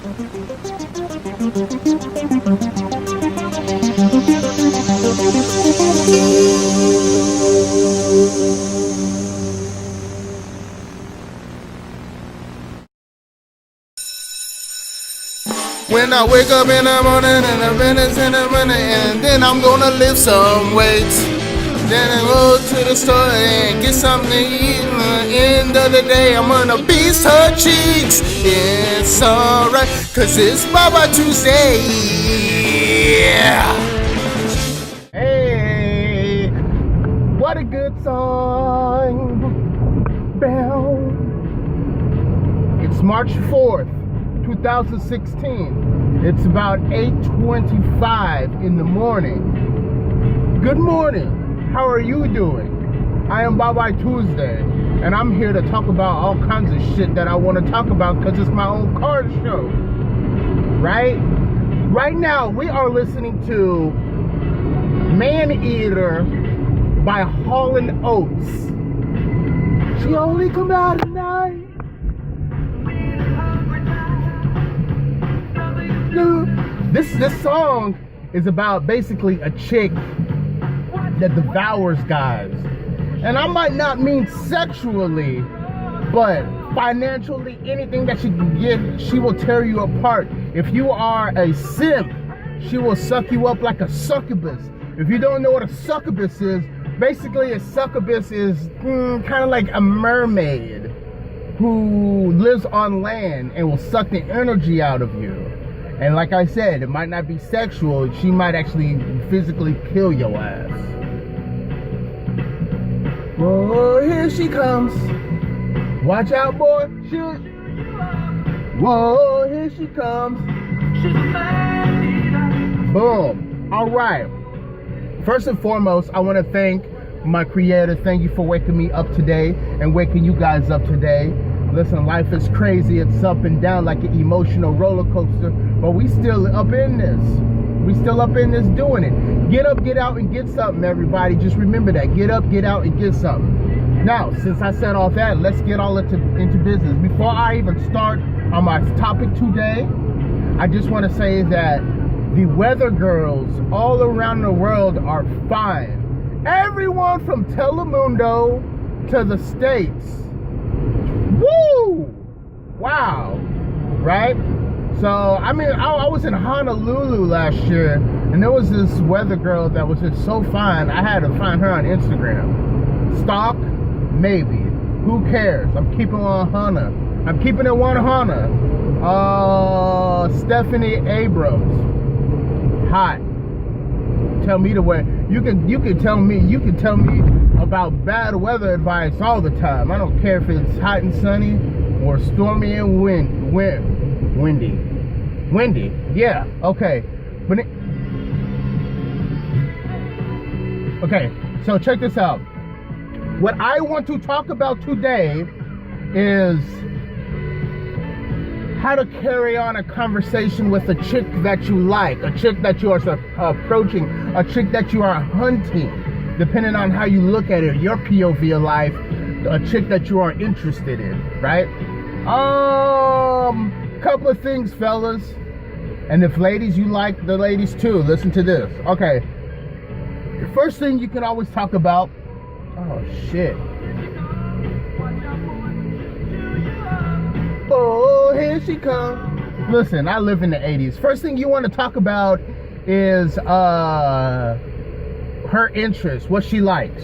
When I wake up in the morning and the minutes in the morning, and then I'm gonna lift some weights. Then I go to the store and get something to eat. And at the end of the day, I'm gonna beast her cheeks. It's alright, cause it's Baba Tuesday. Yeah. Hey, what a good song. Bell. It's March 4th. 2016. It's about 8:25 in the morning. Good morning. How are you doing? I am Baba Tuesday, and I'm here to talk about all kinds of shit that I want to talk about because it's my own card show. Right? Right now, we are listening to Man Eater by Hall & Oates. She only come out at night. This song is about basically a chick that devours guys. And I might not mean sexually, but financially, anything that she can get, she will tear you apart. If you are a simp, she will suck you up like a succubus. If you don't know what a succubus is, basically a succubus is kind of like a mermaid who lives on land and will suck the energy out of you. And like I said, it might not be sexual. She might actually physically kill your ass. Whoa, here she comes. Watch out, boy. Shoot. Whoa, here she comes. Boom. All right. First and foremost, I want to thank my creator. Thank you for waking me up today and waking you guys up today. Listen, life is crazy. It's up and down like an emotional roller coaster, but we still up in this. We still up in this doing it. Get up, get out, and get something, everybody. Just remember that. Get up, get out, and get something. Now, since I said all that, let's get all into business. Before I even start on my topic today, I just want to say that the weather girls all around the world are fine. Everyone from Telemundo to the States. Woo! Wow. Right? So, I mean, I was in Honolulu last year, and there was this weather girl that was just so fine. I had to find her on Instagram. Stalk? Maybe. Who cares? I'm keeping on Hana. I'm keeping it 100. Stephanie Abrams. Hot. Tell me to wear. You can tell me about bad weather advice all the time. I don't care if it's hot and sunny or stormy and windy. Yeah, okay. But okay, so check this out. What I want to talk about today is how to carry on a conversation with a chick that you like, a chick that you are approaching, a chick that you are hunting, depending on how you look at it, your POV of life, a chick that you are interested in, right? Couple of things, fellas. And if ladies, you like the ladies too, listen to this. Okay. The first thing you can always talk about, oh shit. Oh, here she comes. Listen, I live in the 80s. First thing you want to talk about is her interests, what she likes.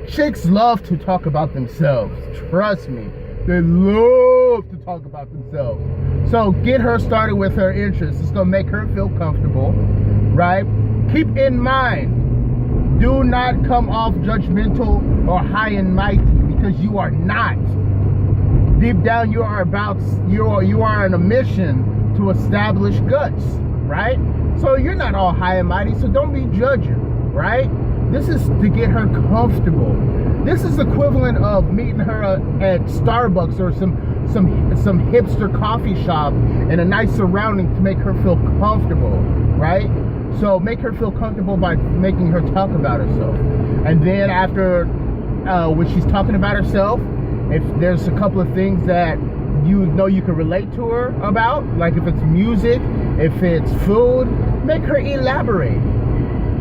Chicks love to talk about themselves. Trust me. They love to talk about themselves. So get her started with her interests. It's going to make her feel comfortable, right? Keep in mind, do not come off judgmental or high and mighty, because you are not. Deep down, you are on a mission to establish guts, right? So you're not all high and mighty, so don't be judging, right? This is to get her comfortable. This is equivalent of meeting her at Starbucks or some hipster coffee shop in a nice surrounding to make her feel comfortable, right? So make her feel comfortable by making her talk about herself. And then after, when she's talking about herself, if there's a couple of things that you know you can relate to her about. Like if it's music, if it's food, make her elaborate.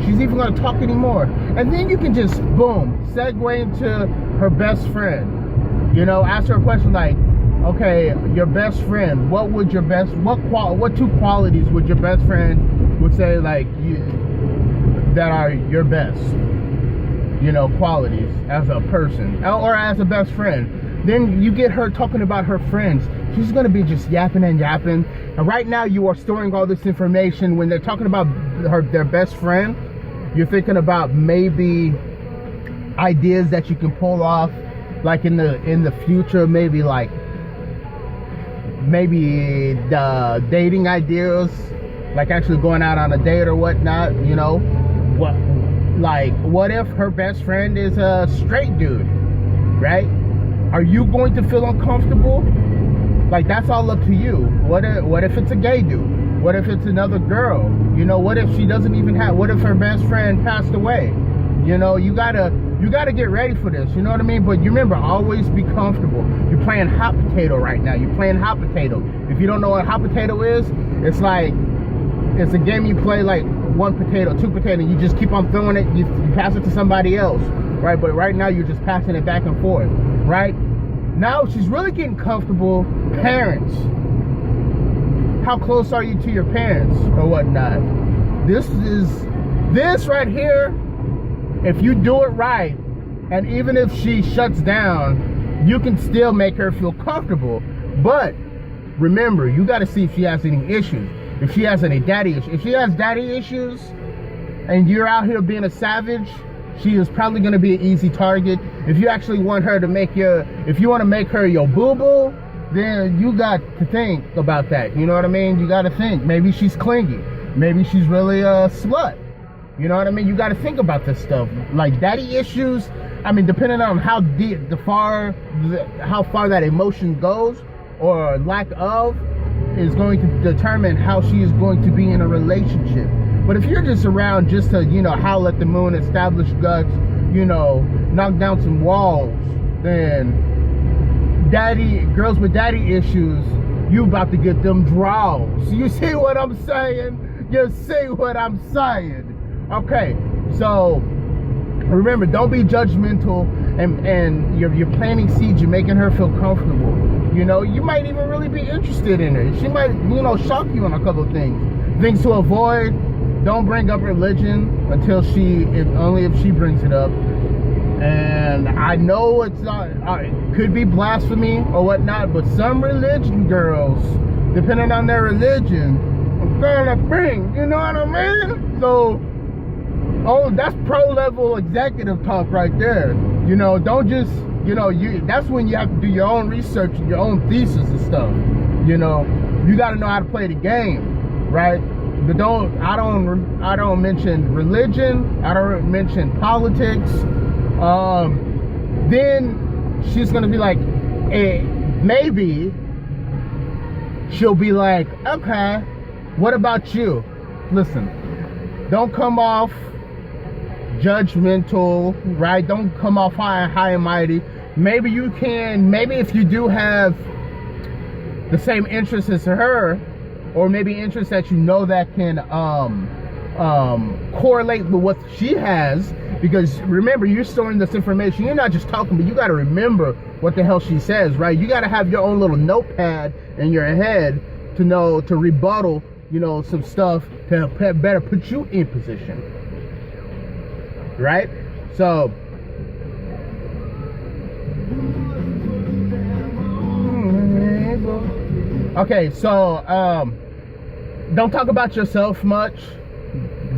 She's even gonna talk anymore. And then you can just, boom, segue into her best friend. You know, ask her a question like, okay, your best friend, what two qualities would your best friend would say like that are your best, you know, qualities as a person or as a best friend? Then you get her talking about her friends. She's gonna be just yapping and yapping. And right now you are storing all this information. When they're talking about their best friend, you're thinking about maybe ideas that you can pull off, like in the future, maybe the dating ideas, like actually going out on a date or whatnot. You know, what if her best friend is a straight dude, right? Are you going to feel uncomfortable? Like, that's all up to you. What if it's a gay dude? What if it's another girl? You know, what if she doesn't even what if her best friend passed away? You know, you gotta get ready for this, you know what I mean? But you remember, always be comfortable. You're playing hot potato right now. You're playing hot potato. If you don't know what hot potato is, it's a game you play like 1 potato, 2 potato, and you just keep on throwing it, you pass it to somebody else, right? But right now you're just passing it back and forth, right? Now she's really getting comfortable. Parents. How close are you to your parents or whatnot? This right here, if you do it right, and even if she shuts down, you can still make her feel comfortable. But remember, you got to see if she has any issues. If she has any daddy issues. If she has daddy issues and you're out here being a savage, she is probably going to be an easy target. If you actually want her to if you want to make her your boo-boo, then you got to think about that. You know what I mean? You got to think. Maybe she's clingy. Maybe she's really a slut. You know what I mean? You got to think about this stuff. Like daddy issues, I mean, depending on how deep, how far that emotion goes or lack of, is going to determine how she is going to be in a relationship. But if you're just around just to, you know, howl at the moon, establish guts, you know, knock down some walls, then girls with daddy issues, you about to get them draws. You see what I'm saying? You see what I'm saying? Okay, so remember, don't be judgmental, and you're planting seeds. You're making her feel comfortable. You know, you might even really be interested in her. She might, you know, shock you on a couple of things. Things to avoid: don't bring up religion until only if she brings it up. And I know it's not, it could be blasphemy or whatnot, but some religion girls, depending on their religion, are gonna bring, you know what I mean? So, that's pro-level executive talk right there. You know, don't just, you know, that's when you have to do your own research and your own thesis and stuff. You know, you got to know how to play the game, right? But I don't mention religion. I don't mention politics. Then she's gonna be like, maybe she'll be like, okay, what about you? Listen, don't come off judgmental, right? Don't come off high and mighty. Maybe if you do have the same interests as her, or maybe interests that you know that can correlate with what she has. Because remember, you're storing this information. You're not just talking, but you got to remember what the hell she says, right? You got to have your own little notepad in your head to know, to rebuttal, you know, some stuff to better put you in position, right? So, okay, so don't talk about yourself much.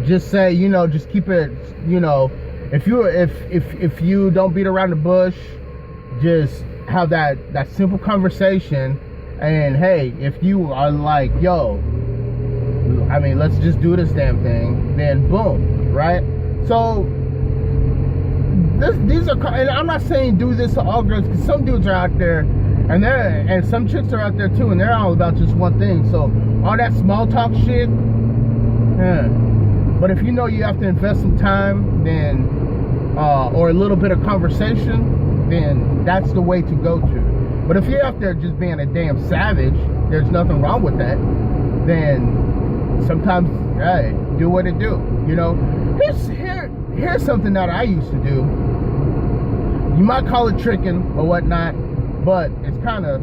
Just say, you know, just keep it, you know, if you don't beat around the bush, just have that simple conversation. And hey, if you are like, yo, I mean, let's just do this damn thing, then boom, right? So these are, and I'm not saying do this to all girls, because some dudes are out there, and some chicks are out there too, and they're all about just one thing. So all that small talk shit, but if you know you have to invest some time, then or a little bit of conversation, then that's the way to go to. But if you're out there just being a damn savage, there's nothing wrong with that. Then sometimes, hey, do what it do. You know, here's something that I used to do. You might call it tricking or whatnot, but it's kind of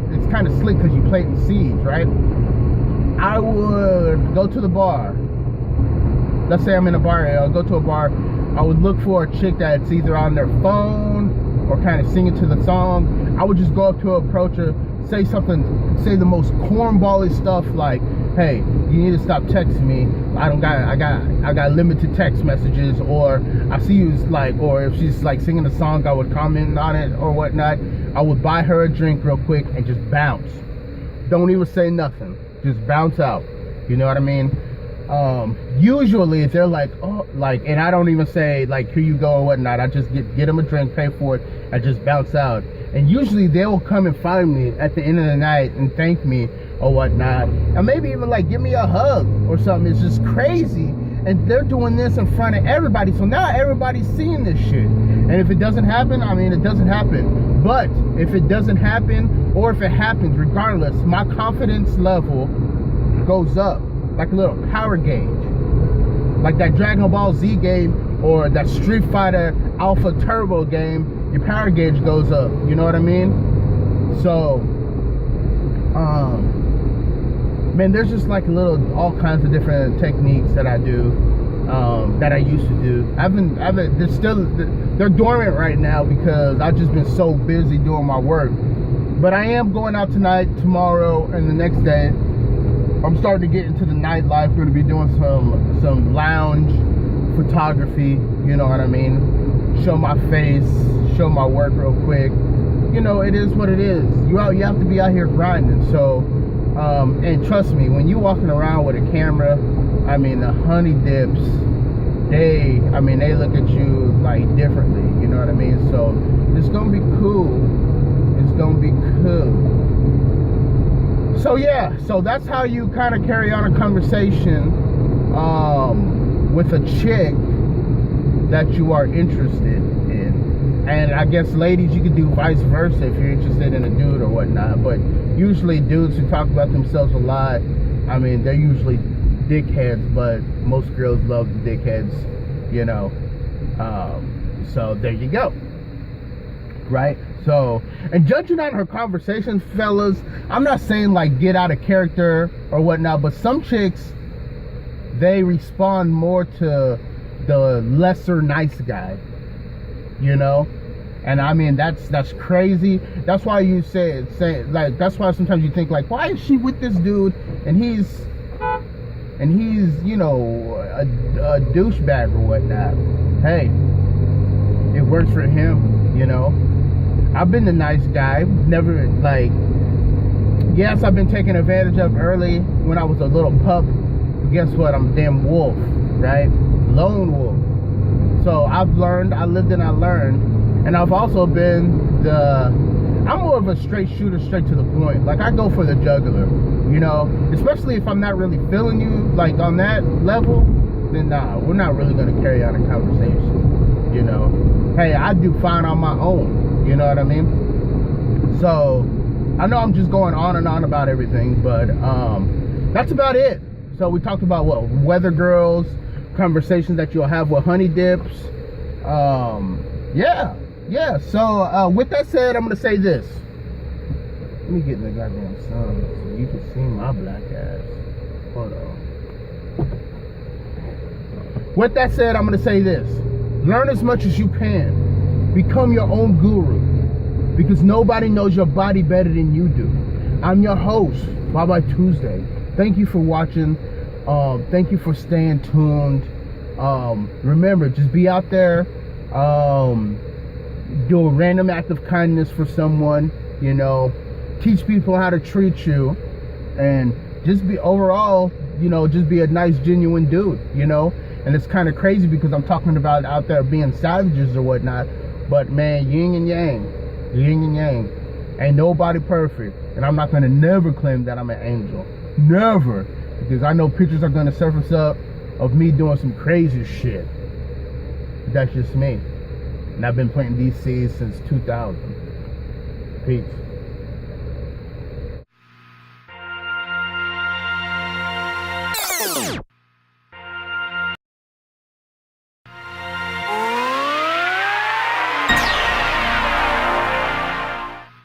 slick because you planting seeds, right? I would go to the bar. Let's say I'm in a bar. I'll go to a bar. I would look for a chick that's either on their phone or kind of singing to the song. I would just go up to her, approach her, say the most cornbally stuff like, "Hey, you need to stop texting me. I got limited text messages." Or I see you like, or if she's like singing a song, I would comment on it or whatnot. I would buy her a drink real quick and just bounce. Don't even say nothing. Just bounce out. You know what I mean? Usually if they're like, oh, like, and I don't even say like, here you go or whatnot. I just get them a drink, pay for it, and just bounce out. And usually they will come and find me at the end of the night and thank me or whatnot, and maybe even like give me a hug or something. It's just crazy. And they're doing this in front of everybody, so now everybody's seeing this shit. And if it doesn't happen, I mean, it doesn't happen. But if it doesn't happen, or if it happens, regardless, my confidence level goes up like a little power gauge, like that Dragon Ball Z game or that Street Fighter Alpha Turbo game. Your power gauge goes up. You know what I mean? So, man, there's just like all kinds of different techniques that I do, that I used to do. They're dormant right now because I've just been so busy doing my work. But I am going out tonight, tomorrow, and the next day. I'm starting to get into the nightlife. Going to be doing some lounge photography. You know what I mean? Show my face, show my work real quick. You know, it is what it is. You have to be out here grinding. So, and trust me, when you walking around with a camera, I mean, the honey dips, they look at you like differently. You know what I mean? So it's gonna be cool. It's gonna be cool. So yeah, so that's how you kind of carry on a conversation with a chick that you are interested in. And I guess ladies, you could do vice versa if you're interested in a dude or whatnot. But usually dudes who talk about themselves a lot, I mean, they're usually dickheads, but most girls love the dickheads, you know. So there you go. Right? So, and judging on her conversations, fellas, I'm not saying like get out of character or whatnot, but some chicks, they respond more to the lesser nice guy, you know. And I mean, that's crazy. That's why you say like, that's why sometimes you think like, why is she with this dude and he's you know, a douchebag or whatnot. Hey, it works for him, you know. I've been the nice guy. Never, like, yes, I've been taken advantage of early when I was a little pup. But guess what? I'm a damn wolf, right? Lone wolf. So I've learned, I lived and I learned. And I've also been I'm more of a straight shooter, straight to the point. Like, I go for the jugular, you know? Especially if I'm not really feeling you, like, on that level, then nah, we're not really going to carry on a conversation, you know? Hey, I do fine on my own. You know what I mean? So, I know I'm just going on and on about everything, but that's about it. So, we talked about what? Weather girls, conversations that you'll have with honey dips. Yeah. So, with that said, I'm going to say this. Let me get in the goddamn sun so you can see my black ass. Hold on. With that said, I'm going to say this. Learn as much as you can. Become your own guru, because nobody knows your body better than you do. I'm your host, Bye Bye Tuesday. Thank you for watching. Thank you for staying tuned. Remember, just be out there. Do a random act of kindness for someone. You know, teach people how to treat you, and just be overall, you know, just be a nice, genuine dude. You know, and it's kind of crazy because I'm talking about out there being savages or whatnot. But man, yin and yang, ain't nobody perfect. And I'm not gonna never claim that I'm an angel, never, because I know pictures are gonna surface up of me doing some crazy shit. That's just me, and I've been planting these seeds since 2000. Peace. Peace.